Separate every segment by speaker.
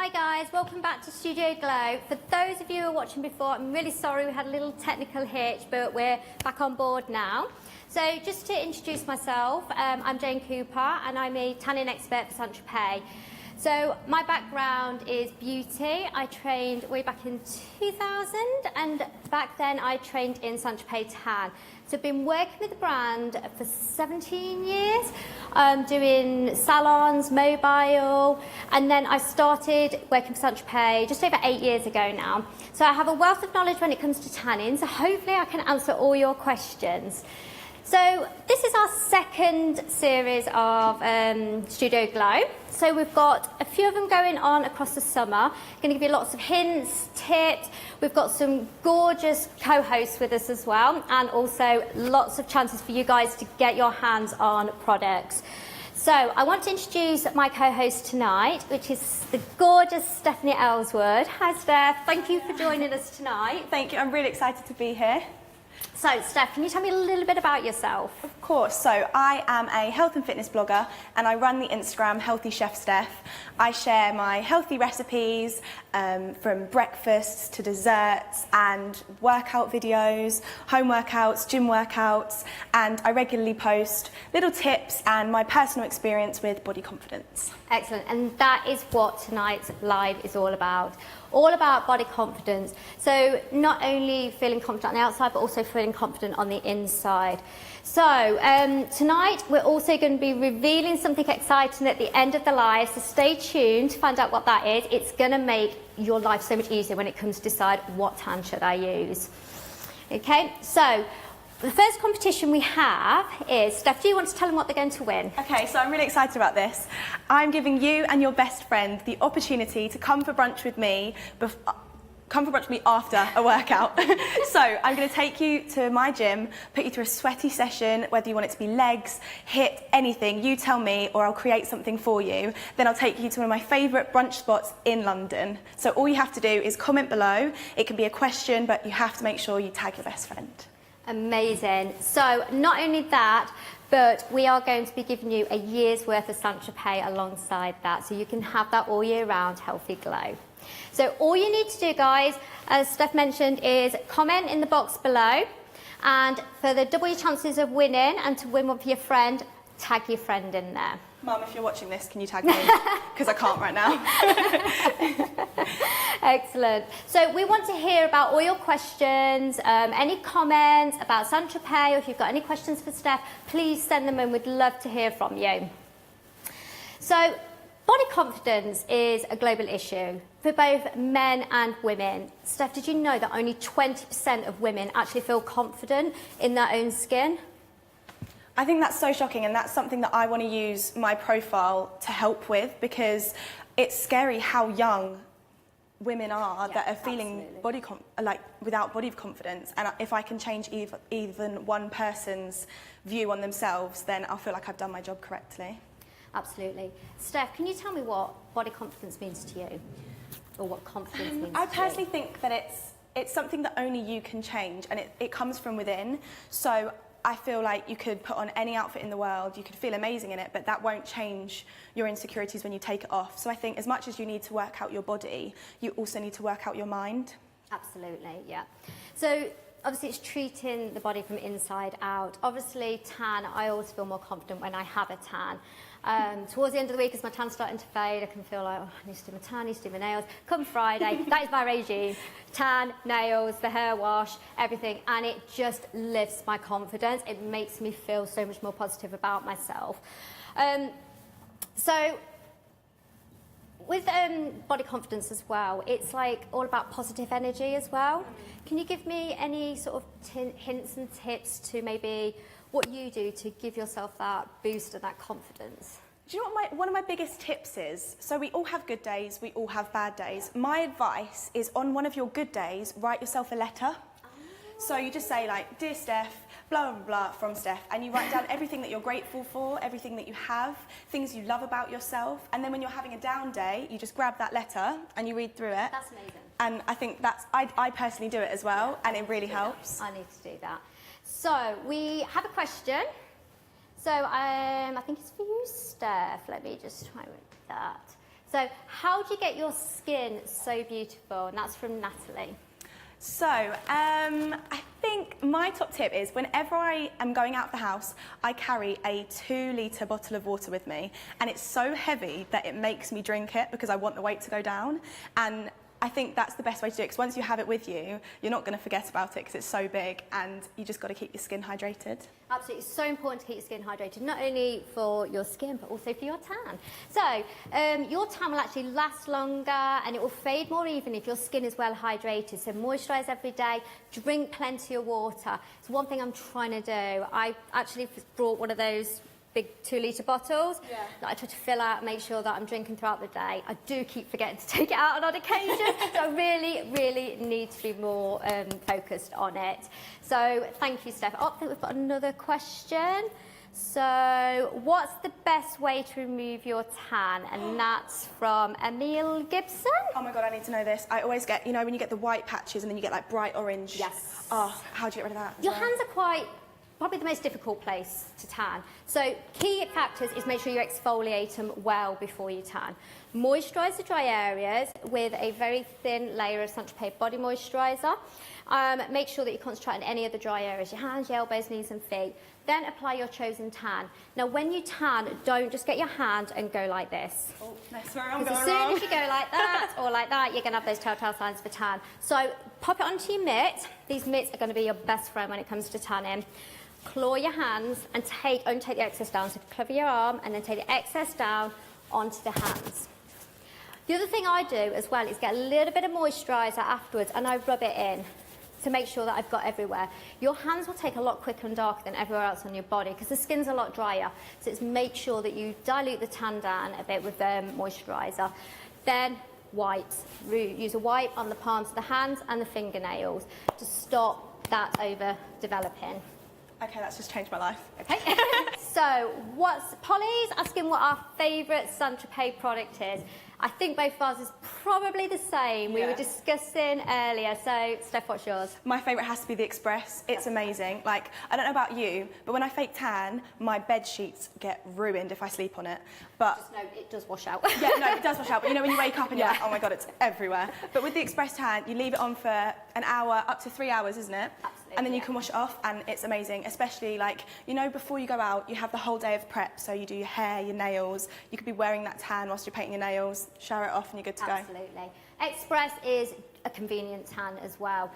Speaker 1: Hi guys, welcome back to Studio Glow. For those of you who were watching before, I'm really sorry we had a little technical hitch, but we're back on board now. So just to introduce myself, I'm Jayne Cooper and I'm a tanning expert for St.Tropez. So my background is beauty. I trained way back in 2000 and back then I trained in St.Tropez Tan. So I've been working with the brand for 17 years, doing salons, mobile, and then I started working for St.Tropez just over 8 years ago now. So I have a wealth of knowledge when it comes to tanning, so hopefully I can answer all your questions. So this is our second series of Studio Glow. So we've got a few of them going on across the summer. Going to give you lots of hints, tips. We've got some gorgeous co-hosts with us as well, and also lots of chances for you guys to get your hands on products. So I want to introduce my co-host tonight, which is the gorgeous Stephanie Elswood. Hi Steph, thank you for joining us tonight.
Speaker 2: Thank you, I'm really excited to be here.
Speaker 1: So Steph, can you tell me a little bit about yourself?
Speaker 2: Of course, so I am a health and fitness blogger and I run the Instagram Healthy Chef Steph. I share my healthy recipes from breakfasts to desserts and workout videos, home workouts, gym workouts, and I regularly post little tips and my personal experience with body confidence.
Speaker 1: Excellent, and that is what tonight's live is all about body confidence. So not only feeling confident on the outside, but also feeling confident on the inside. So tonight we're also going to be revealing something exciting at the end of the live, so stay tuned to find out what that is. It's going to make your life so much easier when it comes to decide what tan should I use. Okay, so the first competition we have is, Steph, do you want to tell them what they're going to win?
Speaker 2: Okay, so I'm really excited about this. I'm giving you and your best friend the opportunity to come for brunch with me after a workout. So I'm going to take you to my gym, put you through a sweaty session, whether you want it to be legs, HIIT, anything, you tell me, or I'll create something for you. Then I'll take you to one of my favourite brunch spots in London. So all you have to do is comment below. It can be a question, but you have to make sure you tag your best friend.
Speaker 1: Amazing. So not only that, but we are going to be giving you a year's worth of St.Tropez alongside that, so you can have that all year round healthy glow. So all you need to do, guys, as Steph mentioned, is comment in the box below, and for the double your chances of winning and to win one for your friend, tag your friend in there.
Speaker 2: Mum, if you're watching this, can you tag me? Because I can't right now.
Speaker 1: Excellent. So we want to hear about all your questions, any comments about St.Tropez, or if you've got any questions for Steph, please send them in. We'd love to hear from you. So body confidence is a global issue for both men and women. Steph, did you know that only 20% of women actually feel confident in their own skin?
Speaker 2: I think that's so shocking, and that's something that I want to use my profile to help with, because it's scary how young women are that are feeling without body confidence. And if I can change even one person's view on themselves, then I'll feel like I've done my job correctly.
Speaker 1: Absolutely. Steph, can you tell me what body confidence means to you? Or what confidence means to you?
Speaker 2: I personally think that it's something that only you can change, and it comes from within. So I feel like you could put on any outfit in the world, you could feel amazing in it, but that won't change your insecurities when you take it off. So I think as much as you need to work out your body, you also need to work out your mind.
Speaker 1: Absolutely, yeah. So obviously it's treating the body from inside out. Obviously tan, I always feel more confident when I have a tan. Towards the end of the week, as my tan's starting to fade, I can feel like, oh, I need to do my tan, I need to do my nails. Come Friday, that is my regime. Tan, nails, the hair wash, everything, and it just lifts my confidence. It makes me feel so much more positive about myself. So with body confidence as well, it's like all about positive energy as well. Can you give me any sort of hints and tips to maybe what you do to give yourself that boost and that confidence?
Speaker 2: Do you know what one of my biggest tips is? So we all have good days, we all have bad days. My advice is, on one of your good days, write yourself a letter. So you just say, like, dear Steph, blah, blah, blah, from Steph, and you write down everything that you're grateful for, everything that you have, things you love about yourself, and then when you're having a down day, you just grab that letter and you read through it.
Speaker 1: That's amazing.
Speaker 2: And I think I personally do it as well, and it really helps.
Speaker 1: I need to do that. So we have a question. So I think it's for you, Steph. Let me just try with that. So how do you get your skin so beautiful? And that's from Natalie.
Speaker 2: So, I think my top tip is whenever I am going out the house, I carry a 2-litre bottle of water with me, and it's so heavy that it makes me drink it because I want the weight to go down. And I think that's the best way to do it, because once you have it with you, you're not going to forget about it because it's so big, and you just got to keep your skin hydrated.
Speaker 1: Absolutely, it's so important to keep your skin hydrated, not only for your skin, but also for your tan. So, your tan will actually last longer, and it will fade more even if your skin is well hydrated. So moisturise every day, drink plenty of water. It's one thing I'm trying to do. I actually brought one of those big 2-litre bottles that I try to fill out and make sure that I'm drinking throughout the day. I do keep forgetting to take it out on odd occasions, so I really need to be more focused on it. So thank you, Steph. Oh, I think we've got another question. So what's the best way to remove your tan? And that's from Emil Gibson.
Speaker 2: Oh my God, I need to know this. I always get, you know, when you get the white patches and then you get like bright orange.
Speaker 1: Yes.
Speaker 2: Oh, how do you get rid of that?
Speaker 1: Your hands are probably the most difficult place to tan. So key factors is make sure you exfoliate them well before you tan. Moisturise the dry areas with a very thin layer of St.Tropez body moisturiser. Make sure that you concentrate on any of the dry areas, your hands, your elbows, knees and feet. Then apply your chosen tan. Now when you tan, don't just get your hand and go like this.
Speaker 2: Oh, that's where I'm going
Speaker 1: As
Speaker 2: wrong.
Speaker 1: soon as you go like that or like that, you're going to have those telltale signs for tan. So pop it onto your mitt. These mitts are going to be your best friend when it comes to tanning. Claw your hands and only take the excess down. So cover your arm and then take the excess down onto the hands. The other thing I do as well is get a little bit of moisturiser afterwards and I rub it in to make sure that I've got everywhere. Your hands will take a lot quicker and darker than everywhere else on your body because the skin's a lot drier. So it's make sure that you dilute the tan down a bit with moisturiser. Then wipes. Use a wipe on the palms of the hands and the fingernails to stop that over developing.
Speaker 2: Okay, that's just changed my life.
Speaker 1: Okay. So, Polly's asking what our favourite St.Tropez product is. I think both of ours is probably the same. We were discussing earlier. So, Steph, what's yours?
Speaker 2: My favourite has to be the Express. It's amazing. Like, I don't know about you, but when I fake tan, my bed sheets get ruined if I sleep on it. But
Speaker 1: just know it does wash out.
Speaker 2: Yeah, no, it does wash out. But you know when you wake up and you're like, oh my God, it's everywhere. But with the Express tan, you leave it on for an hour, up to 3 hours, isn't it?
Speaker 1: Absolutely.
Speaker 2: And then you can wash it off, and it's amazing. Especially like, you know, before you go out, you have the whole day of prep. So you do your hair, your nails. You could be wearing that tan whilst you're painting your nails. Shower it off, and you're good to go.
Speaker 1: Absolutely. Express is a convenient tan as well,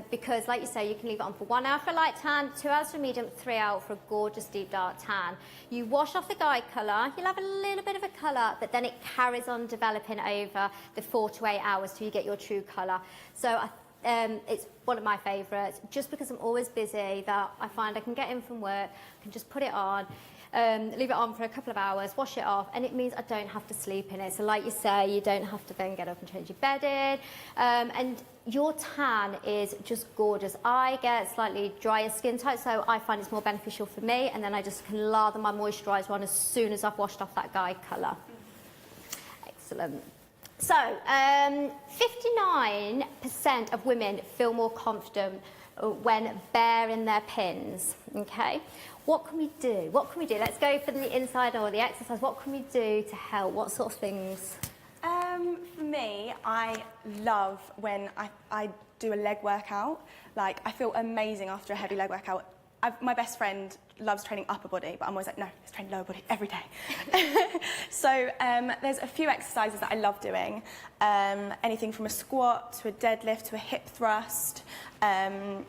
Speaker 1: because like you say, you can leave it on for 1 hour for a light tan, 2 hours for a medium, 3 hours for a gorgeous deep dark tan. You wash off the guide colour, you'll have a little bit of a colour, but then it carries on developing over the 4 to 8 hours till you get your true colour. So it's one of my favourites, just because I'm always busy, that I find I can get in from work, I can just put it on, leave it on for a couple of hours, wash it off, and it means I don't have to sleep in it. So like you say, you don't have to then get up and change your bedding. And your tan is just gorgeous. I get slightly drier skin type, so I find it's more beneficial for me, and then I just can lather my moisturiser on as soon as I've washed off that guide colour. Excellent. So, 59% of women feel more confident when baring their pins, okay? What can we do? What can we do? Let's go for the inside or the exercise. What can we do to help? What sort of things?
Speaker 2: For me, I love when I do a leg workout. Like, I feel amazing after a heavy leg workout. My best friend loves training upper body, but I'm always like, no, let's train lower body every day. So there's a few exercises that I love doing. Anything from a squat to a deadlift to a hip thrust. And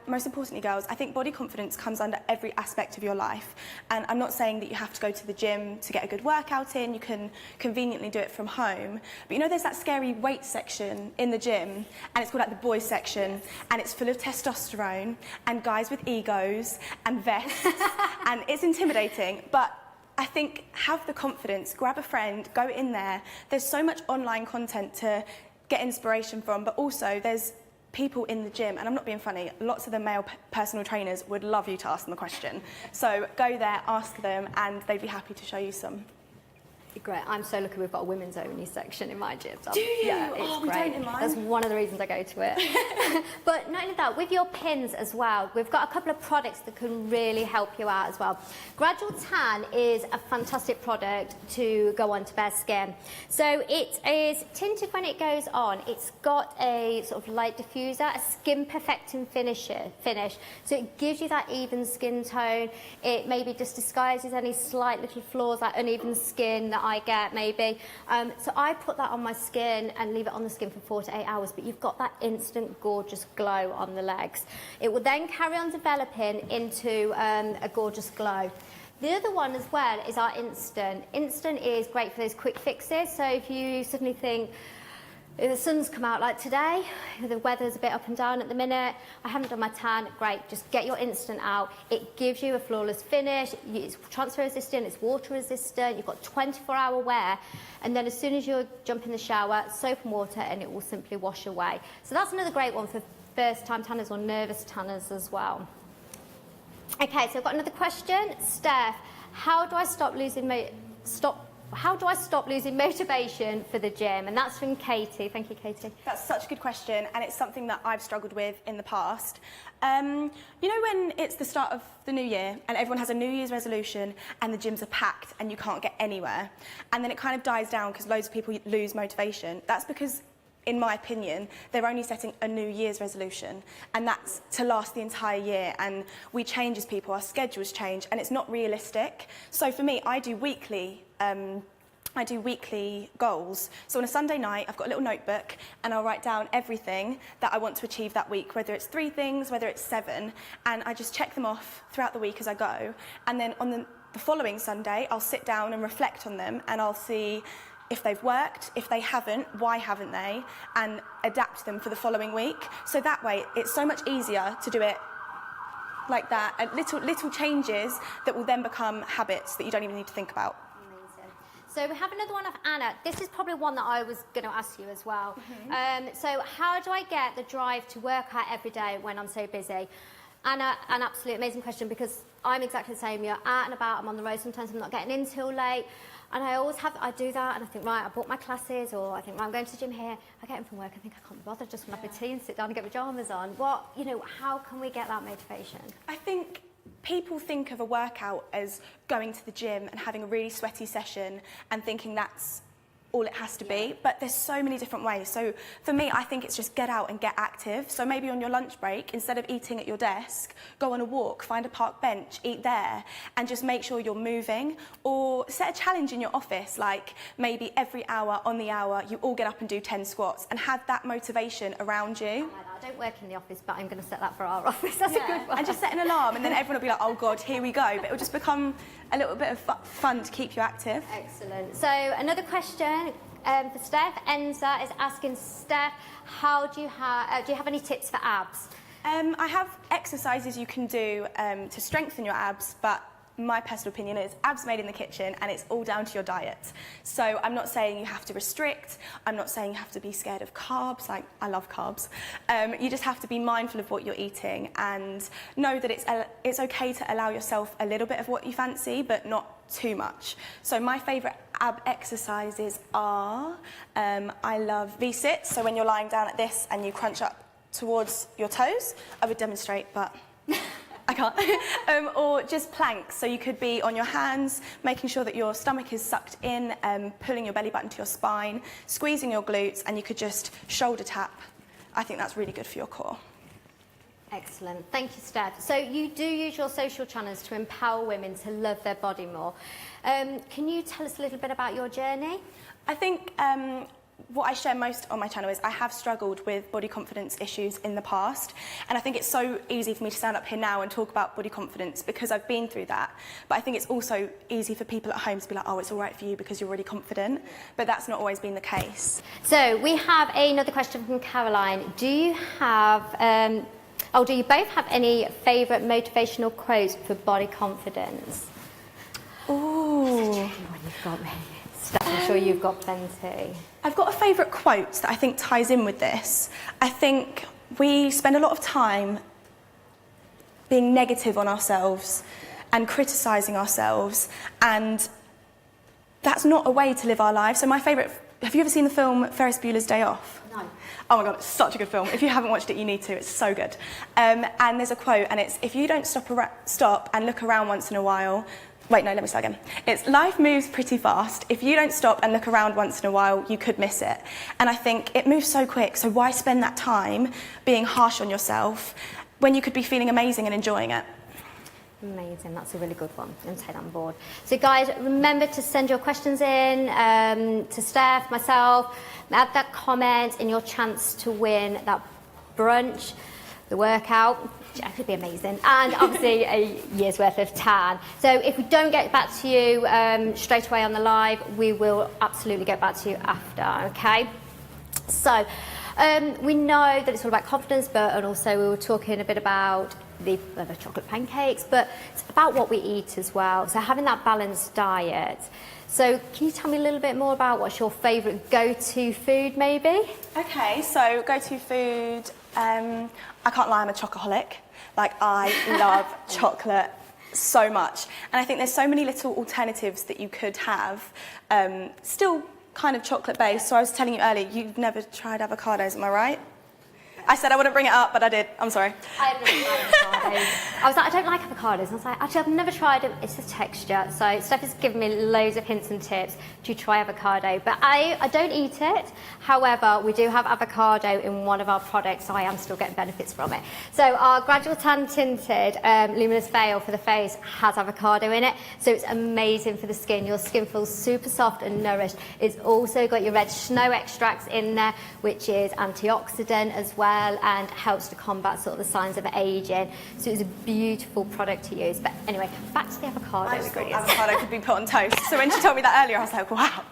Speaker 2: most importantly, girls, I think body confidence comes under every aspect of your life. And I'm not saying that you have to go to the gym to get a good workout in. You can conveniently do it from home. But you know, there's that scary weight section in the gym, and it's called like the boys section, and it's full of testosterone and guys with egos and vests, and it's intimidating. But I think have the confidence, grab a friend, go in there. There's so much online content to get inspiration from, but also there's people in the gym, and I'm not being funny, lots of the male personal trainers would love you to ask them a question. So go there, ask them, and they'd be happy to show you some.
Speaker 1: Great. I'm so lucky we've got a women's only section in my gym.
Speaker 2: Do you?
Speaker 1: Yeah, it's
Speaker 2: oh, we
Speaker 1: great.
Speaker 2: don't in mine.
Speaker 1: That's one of the reasons I go to it. But not only that, with your pins as well, we've got a couple of products that can really help you out as well. Gradual Tan is a fantastic product to go onto bare skin. So it is tinted when it goes on. It's got a sort of light diffuser, a skin perfecting finish. So it gives you that even skin tone. It maybe just disguises any slight little flaws like uneven skin that I get maybe. So I put that on my skin and leave it on the skin for 4 to 8 hours, but you've got that instant gorgeous glow on the legs. It will then carry on developing into a gorgeous glow. The other one as well is our Instant. Instant is great for those quick fixes. So if you suddenly think, the sun's come out like today, the weather's a bit up and down at the minute, I haven't done my tan, great, just get your Instant out. It gives you a flawless finish, it's transfer resistant, it's water resistant, you've got 24-hour wear, and then as soon as you jump in the shower, soap and water, and it will simply wash away. So that's another great one for first-time tanners or nervous tanners as well. Okay, so I've got another question. Steph, how do I stop losing motivation for the gym? And that's from Katie. Thank you, Katie.
Speaker 2: That's such a good question, and it's something that I've struggled with in the past. You know when it's the start of the new year and everyone has a New Year's resolution and the gyms are packed and you can't get anywhere, and then it kind of dies down because loads of people lose motivation? That's because, in my opinion, they're only setting a New Year's resolution, and that's to last the entire year, and we change as people, our schedules change, and it's not realistic. So for me, I do weekly goals. So on a Sunday night, I've got a little notebook and I'll write down everything that I want to achieve that week, whether it's 3 things, whether it's 7, and I just check them off throughout the week as I go. And then on the following Sunday, I'll sit down and reflect on them, and I'll see if they've worked, if they haven't, why haven't they, and adapt them for the following week. So that way, it's so much easier to do it like that, and little changes that will then become habits that you don't even need to think about.
Speaker 1: So we have another one of Anna. This is probably one that I was going to ask you as well. So how do I get the drive to work out every day when I'm so busy? Anna, an absolute amazing question, because I'm exactly the same. You're out and about, I'm on the road, sometimes I'm not getting in till late. And I do that, and I think, right, I bought my classes, or I think, right, I'm going to the gym here. I get in from work, I think I can't be bothered, just want to have a tea and sit down and get pyjamas on. How can we get that motivation?
Speaker 2: I think people think of a workout as going to the gym and having a really sweaty session and thinking that's all it has to be, but there's so many different ways. So for me, I think it's just get out and get active. So maybe on your lunch break, instead of eating at your desk, go on a walk, find a park bench, eat there, and just make sure you're moving. Or set a challenge in your office, like maybe every hour on the hour, you all get up and do 10 squats, and have that motivation around you.
Speaker 1: I don't work in the office, but I'm going to set that for our office. That's a good one.
Speaker 2: And just set an alarm, and then everyone will be like, oh God, here we go. But it'll just become a little bit of fun to keep you active.
Speaker 1: Excellent. So another question for Steph. Enza is asking, Steph, do you have any tips for abs?
Speaker 2: I have exercises you can do to strengthen your abs, but my personal opinion is abs made in the kitchen, and it's all down to your diet. So I'm not saying you have to restrict, I'm not saying you have to be scared of carbs, like I love carbs. You just have to be mindful of what you're eating and know that it's okay to allow yourself a little bit of what you fancy, but not too much. So my favourite ab exercises are, I love V-sit, so when you're lying down at this and you crunch up towards your toes. I would demonstrate, but I can't. Or just planks, so you could be on your hands, making sure that your stomach is sucked in, pulling your belly button to your spine, squeezing your glutes, and you could just shoulder tap. I think that's really good for your core.
Speaker 1: Excellent. Thank you, Steph. So you do use your social channels to empower women to love their body more. Can you tell us a little bit about your journey?
Speaker 2: I think what I share most on my channel is I have struggled with body confidence issues in the past, and I think it's so easy for me to stand up here now and talk about body confidence because I've been through that. But I think it's also easy for people at home to be like, oh, it's all right for you because you're already confident, but that's not always been the case.
Speaker 1: So we have another question from Caroline. Do you both have any favourite motivational quotes for body confidence?
Speaker 2: Ooh.
Speaker 1: You've got me. I'm sure you've got plenty.
Speaker 2: I've got a favourite quote that I think ties in with this. I think we spend a lot of time being negative on ourselves and criticising ourselves, and that's not a way to live our lives. So my favourite, have you ever seen the film Ferris Bueller's Day Off?
Speaker 1: No.
Speaker 2: Oh my God, it's such a good film. If you haven't watched it, you need to. It's so good. And there's a quote, and it's, if you don't stop and look around once in a while, wait, no, let me start again. It's, life moves pretty fast. If you don't stop and look around once in a while, you could miss it. And I think it moves so quick, so why spend that time being harsh on yourself when you could be feeling amazing and enjoying it?
Speaker 1: Amazing, that's a really good one. I'm going to take that on board. So guys, remember to send your questions in to Steph, myself, add that comment in your chance to win that brunch, the workout, which could be amazing, and obviously a year's worth of tan. So if we don't get back to you straight away on the live, we will absolutely get back to you after, okay? So we know that it's all about confidence, and also we were talking a bit about the chocolate pancakes, but it's about what we eat as well. So having that balanced diet. So can you tell me a little bit more about what's your favourite go-to food maybe?
Speaker 2: Okay, so go-to food, I can't lie, I'm a chocoholic. Like, I love chocolate so much. And I think there's so many little alternatives that you could have, still kind of chocolate-based. So I was telling you earlier, you've never tried avocados, am I right? I said I wouldn't bring it up, but I did. I'm sorry.
Speaker 1: I've never tried avocados. I was like, I don't like avocados. I was like, actually, I've never tried them. It's the texture. So Steph has given me loads of hints and tips to try avocado. But I don't eat it. However, we do have avocado in one of our products, so I am still getting benefits from it. So our Gradual Tan Tinted Luminous Veil for the face has avocado in it. So it's amazing for the skin. Your skin feels super soft and nourished. It's also got your red snow extracts in there, which is antioxidant as well, and helps to combat sort of the signs of aging. So it's a beautiful product to use. But anyway, back to the avocado
Speaker 2: I just thought
Speaker 1: ingredients.
Speaker 2: avocado could be put on toast. So when she told me that earlier, I was like, wow.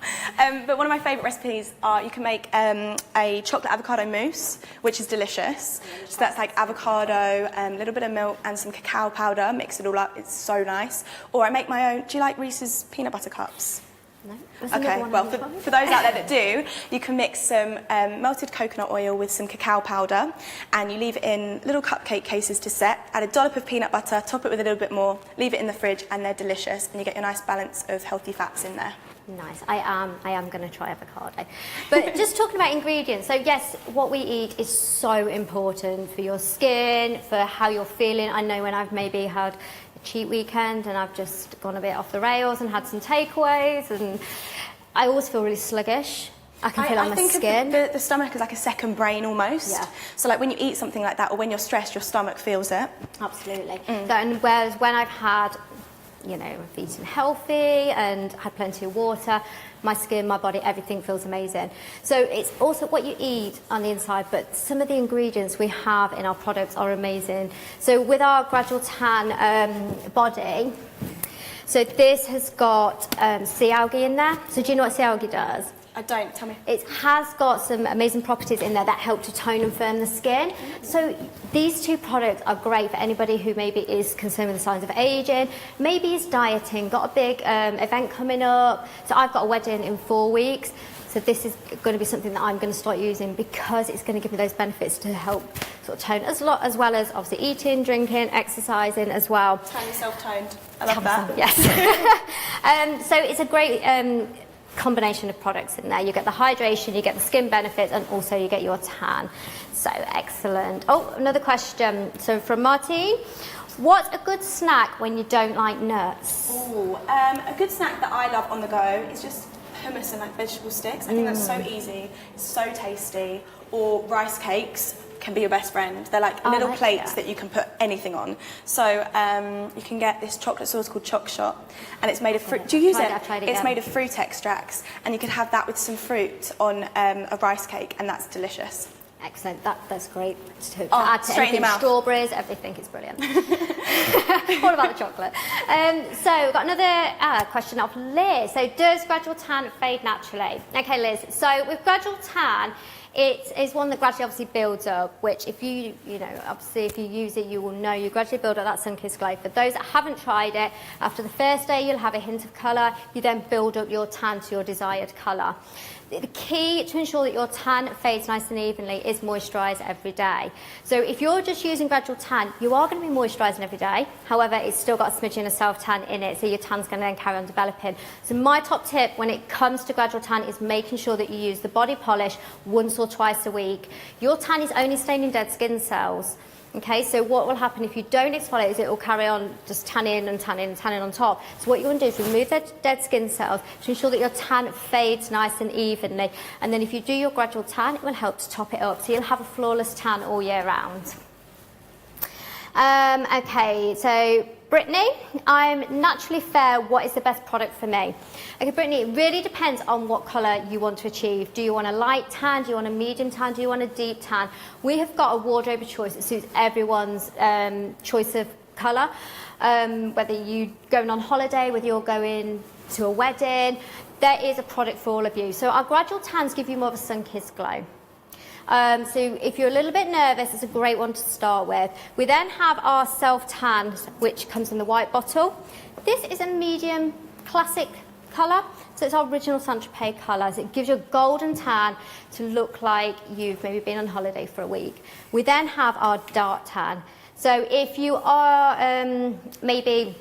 Speaker 2: But one of my favourite recipes are, you can make a chocolate avocado mousse, which is delicious. So that's like avocado, a little bit of milk and some cacao powder, mix it all up, it's so nice. Or I make my own, do you like Reese's peanut butter cups?
Speaker 1: No.
Speaker 2: Okay, well, for those out there that do, you can mix some melted coconut oil with some cacao powder, and you leave it in little cupcake cases to set, add a dollop of peanut butter, top it with a little bit more, leave it in the fridge, and they're delicious, and you get your nice balance of healthy fats in there.
Speaker 1: Nice. I am going to try avocado. But just talking about ingredients, so yes, what we eat is so important for your skin, for how you're feeling. I know when I've maybe had a cheat weekend and I've just gone a bit off the rails and had some takeaways, and I always feel really sluggish. I can feel on my skin.
Speaker 2: The stomach is like a second brain almost.
Speaker 1: Yeah.
Speaker 2: So like when you eat something like that, or when you're stressed, your stomach feels it.
Speaker 1: Absolutely. So, and whereas when I've had, you know, I've eaten healthy and had plenty of water, my skin, my body, everything feels amazing. So it's also what you eat on the inside, but some of the ingredients we have in our products are amazing. So with our Gradual Tan body, so this has got sea algae in there. So do you know what sea algae does?
Speaker 2: I don't, tell me.
Speaker 1: It has got some amazing properties in there that help to tone and firm the skin. So these two products are great for anybody who maybe is concerned with the signs of aging, maybe is dieting, got a big event coming up. So I've got a wedding in 4 weeks. So this is going to be something that I'm going to start using because it's going to give me those benefits to help sort of tone as well as obviously eating, drinking, exercising as well.
Speaker 2: Tone yourself toned. I love that.
Speaker 1: Yes. So it's a great combination of products in there. You get the hydration, you get the skin benefits, and also you get your tan. So excellent. Oh, another question. So from Martine, what's a good snack when you don't like nuts?
Speaker 2: Ooh, a good snack that I love on the go is just hummus and like vegetable sticks. I think that's so easy, so tasty. Or rice cakes can be your best friend. They're like little plates that you can put anything on. So you can get this chocolate sauce called Choc Shot, and it's made of fruit. Do you use it? It's made of fruit extracts, and you could have that with some fruit on a rice cake, and that's delicious.
Speaker 1: Excellent. That's great to add to anything. Strawberries, everything is brilliant. All about the chocolate. So we've got another question off Liz. So does Gradual Tan fade naturally? Okay, Liz. So with Gradual Tan, It is one that gradually obviously builds up, which if you obviously if you use it, you will know you gradually build up that sun-kissed glow. For those that haven't tried it, after the first day, you'll have a hint of colour. You then build up your tan to your desired colour. The key to ensure that your tan fades nice and evenly is moisturise every day. So if you're just using gradual tan, you are going to be moisturising every day. However, it's still got a smidgen of self-tan in it, so your tan's going to then carry on developing. So my top tip when it comes to gradual tan is making sure that you use the body polish once or twice a week. Your tan is only staining dead skin cells. Okay, so what will happen if you don't exfoliate is it will carry on just tanning and tanning and tanning on top. So what you want to do is remove the dead skin cells to ensure that your tan fades nice and evenly. And then if you do your gradual tan, it will help to top it up. So you'll have a flawless tan all year round. Okay, so Brittany, I'm naturally fair. What is the best product for me? Okay, Brittany, it really depends on what colour you want to achieve. Do you want a light tan? Do you want a medium tan? Do you want a deep tan? We have got a wardrobe of choice that suits everyone's choice of colour. Whether you're going on holiday, whether you're going to a wedding, there is a product for all of you. So our gradual tans give you more of a sun-kissed glow. So if you're a little bit nervous, it's a great one to start with. We then have our self-tan, which comes in the white bottle. This is a medium classic colour, so it's our original St.Tropez colours. It gives you a golden tan to look like you've maybe been on holiday for a week. We then have our dark tan. So if you are maybe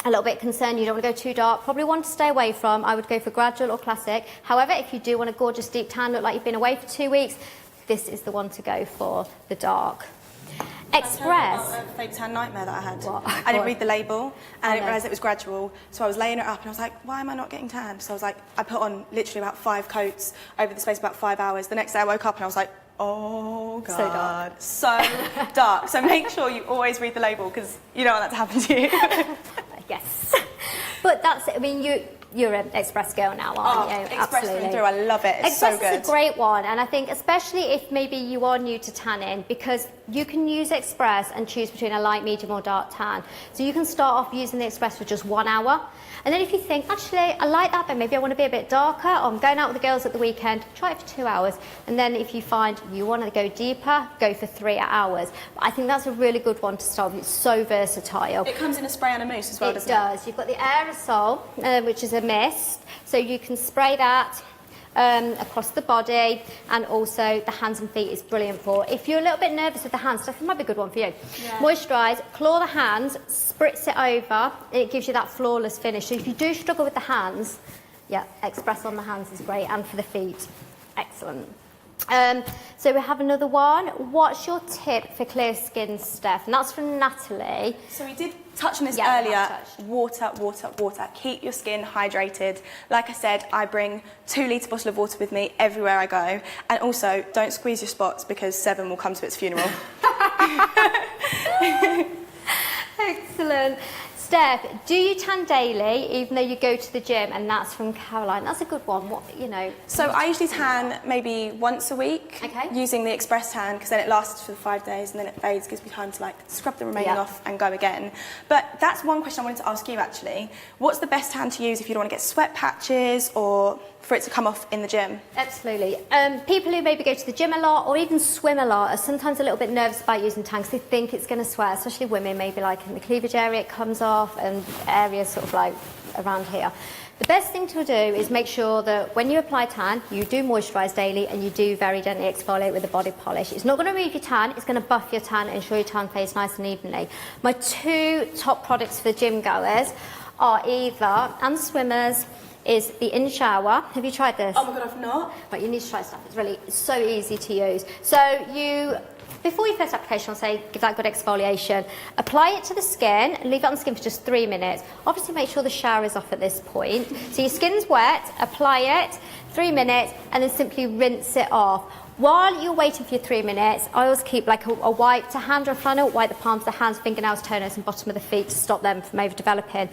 Speaker 1: a little bit concerned, you don't want to go too dark, probably one to stay away from, I would go for gradual or classic. However, if you do want a gorgeous deep tan, look like you've been away for 2 weeks, this is the one to go for, the dark. Express.
Speaker 2: A fake tan nightmare that I had.
Speaker 1: What?
Speaker 2: I didn't read the label and I didn't realise it was gradual. So I was laying it up and I was like, why am I not getting tanned? So I was like, I put on literally about 5 coats over the space of about 5 hours. The next day I woke up and I was like, oh God.
Speaker 1: So dark.
Speaker 2: So dark. So make sure you always read the label because you don't want that to happen to you.
Speaker 1: Yes. But that's it. I mean, you're an Express girl now, aren't you?
Speaker 2: Express through and through. I love it. It's
Speaker 1: Express
Speaker 2: so good.
Speaker 1: is a great one, and I think especially if maybe you are new to tanning, because you can use Express and choose between a light, medium or dark tan. So you can start off using the Express for just 1 hour, and then if you think, actually, I like that, but maybe I want to be a bit darker, or I'm going out with the girls at the weekend, try it for 2 hours, and then if you find you want to go deeper, go for 3 hours. But I think that's a really good one to start with. It's so versatile.
Speaker 2: It comes in a spray and a mousse as well, doesn't it?
Speaker 1: It does. You've got the aerosol, which is a mist, so you can spray that across the body, and also the hands and feet is brilliant for. If you're a little bit nervous with the hands, Steph, it might be a good one for you. Yeah. Moisturise, claw the hands, spritz it over, and it gives you that flawless finish. So if you do struggle with the hands, yeah, Express on the hands is great, and for the feet, excellent. So we have another one. What's your tip for clear skin, Steph? And that's from Natalie.
Speaker 2: So we did touch on this earlier. Water, water, water. Keep your skin hydrated. Like I said, I bring 2 litre bottle of water with me everywhere I go. And also, don't squeeze your spots because Seven will come to its funeral.
Speaker 1: Excellent. Steph, do you tan daily, even though you go to the gym? And that's from Caroline. That's a good one. What, you know?
Speaker 2: So I usually tan maybe once a week, using the Express tan, because then it lasts for 5 days and then it fades, gives me time to like scrub the remaining off and go again. But that's one question I wanted to ask you actually. What's the best tan to use if you don't want to get sweat patches or for it to come off in the gym?
Speaker 1: Absolutely. People who maybe go to the gym a lot or even swim a lot are sometimes a little bit nervous about using tan because they think it's going to sweat, especially women, maybe like in the cleavage area it comes off and areas sort of like around here. The best thing to do is make sure that when you apply tan, you do moisturise daily and you do very gently exfoliate with a body polish. It's not going to remove your tan, it's going to buff your tan and ensure your tan fades nice and evenly. My 2 top products for gym goers are either, and swimmers, is the in shower. Have you tried this?
Speaker 2: Oh my God, I've not.
Speaker 1: Right, you need to try stuff. It's so easy to use. So you, before your first application, I'll say give that good exfoliation. Apply it to the skin and leave it on the skin for just 3 minutes. Obviously make sure the shower is off at this point. So your skin's wet, apply it, 3 minutes, and then simply rinse it off. While you're waiting for your 3 minutes, I always keep like a wipe to hand or a flannel, wipe the palms of the hands, fingernails, toenails and bottom of the feet to stop them from overdeveloping.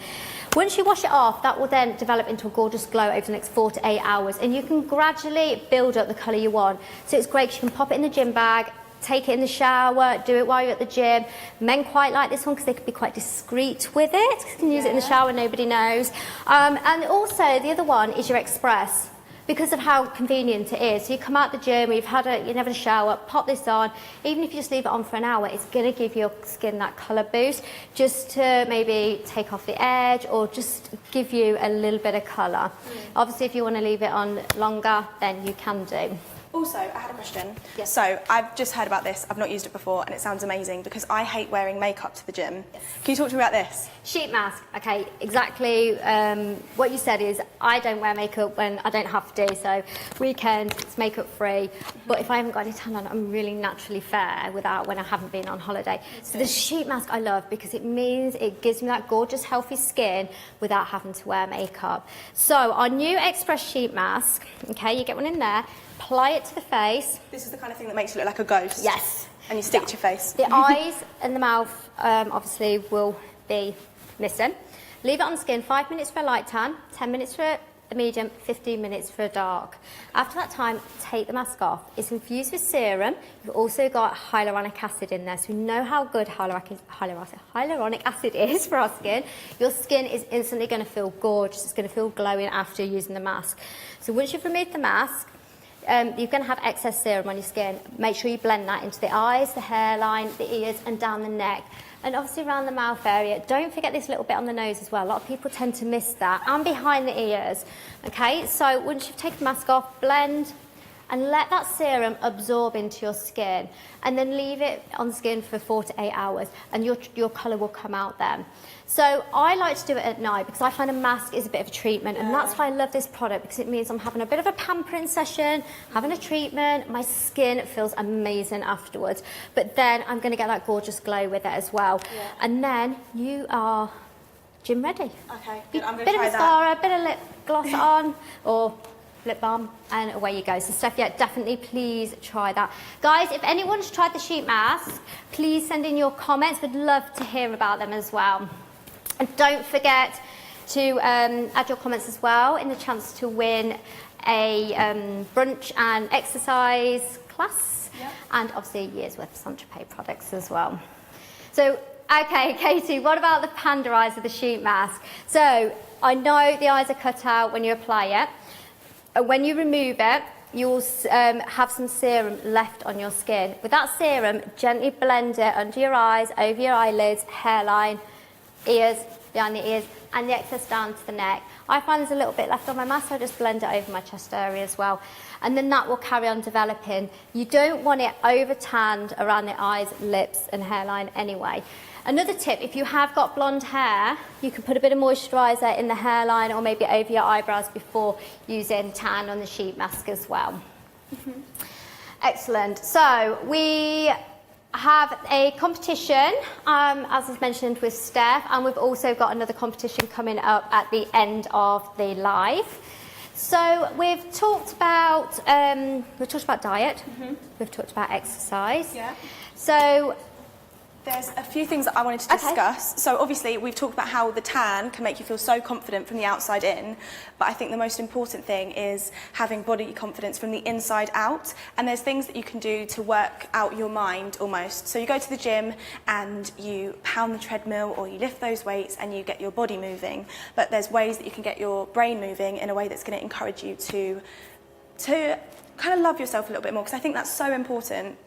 Speaker 1: Once you wash it off, that will then develop into a gorgeous glow over the next 4 to 8 hours, and you can gradually build up the colour you want. So it's great, you can pop it in the gym bag, take it in the shower, do it while you're at the gym. Men quite like this one because they can be quite discreet with it. You can use it in the shower, nobody knows. And also, the other one is your Express. because of how convenient it is. So you come out the gym, you've had a shower, pop this on. Even if you just leave it on for an hour, it's going to give your skin that colour boost, just to maybe take off the edge or just give you a little bit of colour. Obviously, if you want to leave it on longer, then you can do.
Speaker 2: Also, I had a question.
Speaker 1: Yes.
Speaker 2: So, I've just heard about this. I've not used it before, and it sounds amazing because I hate wearing makeup to the gym.
Speaker 1: Yes.
Speaker 2: Can you talk to me about this?
Speaker 1: Sheet mask. Okay, exactly what you said is I don't wear makeup when I don't have to. So weekends, it's makeup free. But if I haven't got any tan on, I'm really naturally fair without when I haven't been on holiday. So the sheet mask I love because it means it gives me that gorgeous, healthy skin without having to wear makeup. So our new Express sheet mask, okay, you get one in there. Apply it to the face.
Speaker 2: This is the kind of thing that makes you look like a ghost.
Speaker 1: Yes.
Speaker 2: And you stick it to your face.
Speaker 1: The eyes and the mouth obviously will be missing. Leave it on the skin 5 minutes for a light tan, 10 minutes for a medium, 15 minutes for a dark. After that time, take the mask off. It's infused with serum. You've also got hyaluronic acid in there, so we know how good hyaluronic acid is for our skin. Your skin is instantly going to feel gorgeous. It's going to feel glowing after using the mask. So once you've removed the mask, you're going to have excess serum on your skin. Make sure you blend that into the eyes, the hairline, the ears, and down the neck. And obviously around the mouth area. Don't forget this little bit on the nose as well. A lot of people tend to miss that. And behind the ears. Okay, so once you've taken the mask off, blend and let that serum absorb into your skin. And then leave it on the skin for 4 to 8 hours. And your colour will come out then. So I like to do it at night because I find a mask is a bit of a treatment, and that's why I love this product, because it means I'm having a bit of a pampering session, having a treatment, my skin feels amazing afterwards, but then I'm going to get that gorgeous glow with it as well. And then you are gym ready.
Speaker 2: Okay, good. I'm going
Speaker 1: Bit
Speaker 2: to try
Speaker 1: of mascara, bit of lip gloss on, or lip balm, and away you go. So Steph, yeah, definitely please try that. Guys, if anyone's tried the sheet mask, please send in your comments. We'd love to hear about them as well. And don't forget to add your comments as well in the chance to win a brunch and exercise class, and obviously a year's worth of St.Tropez products as well. So, okay, Katie, what about the panda eyes of the sheet mask? So, I know the eyes are cut out when you apply it. When you remove it, you'll have some serum left on your skin. With that serum, gently blend it under your eyes, over your eyelids, hairline, ears, behind the ears, and the excess down to the neck. I find there's a little bit left on my mask, so I just blend it over my chest area as well. And then that will carry on developing. You don't want it over tanned around the eyes, lips, and hairline anyway. Another tip, if you have got blonde hair, you can put a bit of moisturiser in the hairline or maybe over your eyebrows before using tan on the sheet mask as well. Excellent. So we have a competition, as was mentioned, with Steph, and we've also got another competition coming up at the end of the live. So we've talked about diet, we've talked about exercise. So
Speaker 2: there's a few things that I wanted to discuss. So obviously we've talked about how the tan can make you feel so confident from the outside in, but I think the most important thing is having body confidence from the inside out. And there's things that you can do to work out your mind almost. So you go to the gym and you pound the treadmill or you lift those weights and you get your body moving. But there's ways that you can get your brain moving in a way that's going to encourage you to kind of love yourself a little bit more, because I think that's so important.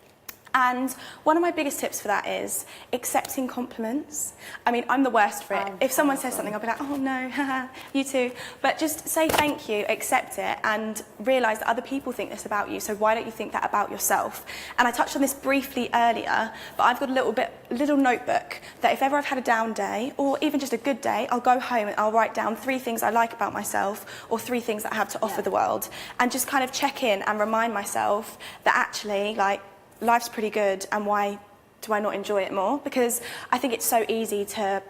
Speaker 2: And one of my biggest tips for that is accepting compliments. I mean, I'm the worst for it. If someone says something, I'll be like, oh no, haha, you too. But just say thank you, accept it, and realise that other people think this about you, so why don't you think that about yourself? And I touched on this briefly earlier, but I've got a little notebook that if ever I've had a down day, or even just a good day, I'll go home and I'll write down 3 things I like about myself, or 3 things that I have to offer the world, and just kind of check in and remind myself that actually, like, life's pretty good, and why do I not enjoy it more? Because I think it's so easy to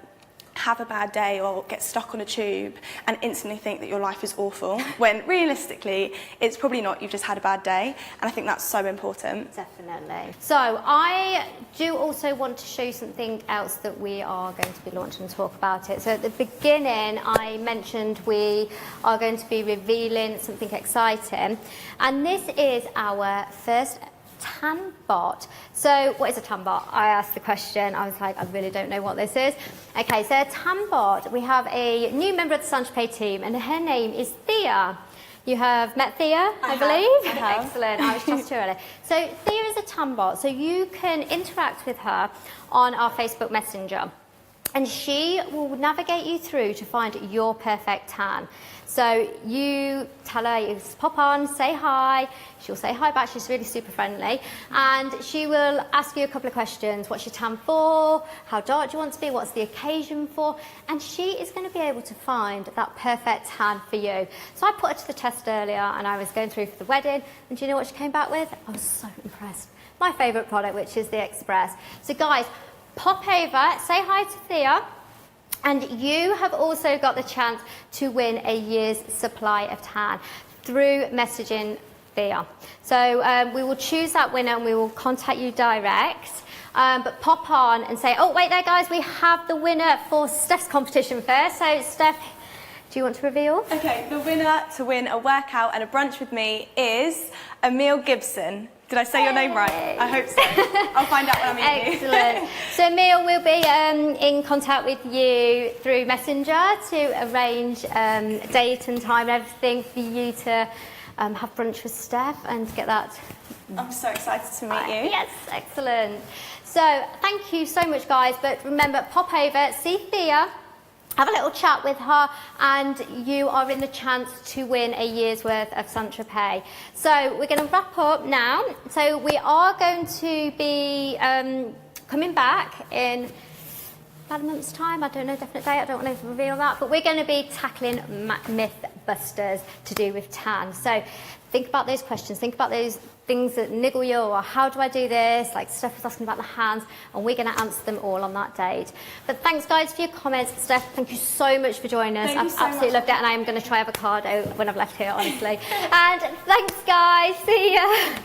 Speaker 2: have a bad day or get stuck on a tube and instantly think that your life is awful, when realistically it's probably not. You've just had a bad day, and I think that's so important.
Speaker 1: Definitely. So I do also want to show you something else that we are going to be launching and talk about it. So at the beginning I mentioned we are going to be revealing something exciting, and this is our first tan bot. So what is a tan bot? I asked the question. I was like, I really don't know what this is. Okay, so a tan bot, we have a new member of the St.Tropez team, and her name is Thea. You have met Thea, I believe.
Speaker 2: I have.
Speaker 1: Excellent. I was just too early. So Thea is a tan bot, so you can interact with her on our Facebook Messenger, and she will navigate you through to find your perfect tan. So you tell her, you just pop on, say hi. She'll say hi back. She's really super friendly, and she will ask you a couple of questions. What's your tan for? How dark do you want to be? What's the occasion for? And she is going to be able to find that perfect tan for you. So I put her to the test earlier, and I was going through for the wedding, and do you know what she came back with? I was so impressed. My favourite product, which is the Express. So guys, pop over, say hi to Thea. And you have also got the chance to win a year's supply of tan through messaging Thea. So we will choose that winner and we will contact you direct. But pop on and say, oh, wait there, guys, we have the winner for Steph's competition first. So, Steph, do you want to reveal?
Speaker 2: Okay, the winner to win a workout and a brunch with me is Emil Gibson. Did I say your name right? I hope so. I'll find out when I meet you.
Speaker 1: Excellent. So Emil will be in contact with you through Messenger to arrange a date and time and everything for you to have brunch with Steph and get that.
Speaker 2: I'm so excited to meet you.
Speaker 1: Yes, excellent. So thank you so much, guys. But remember, pop over, see Thea, have a little chat with her, and you are in the chance to win a year's worth of St.Tropez. So we're going to wrap up now. So we are going to be coming back in about a month's time. I don't know, definite date, I don't want to reveal that, but we're going to be tackling myth busters to do with tan. So think about those questions, think about those things that niggle you, or how do I do this, like Steph was asking about the hands, and we're going to answer them all on that date. But thanks guys for your comments. Steph, thank you so much for joining us. I've absolutely loved it, and I am going to try avocado when I've left here, honestly. And thanks guys, see ya.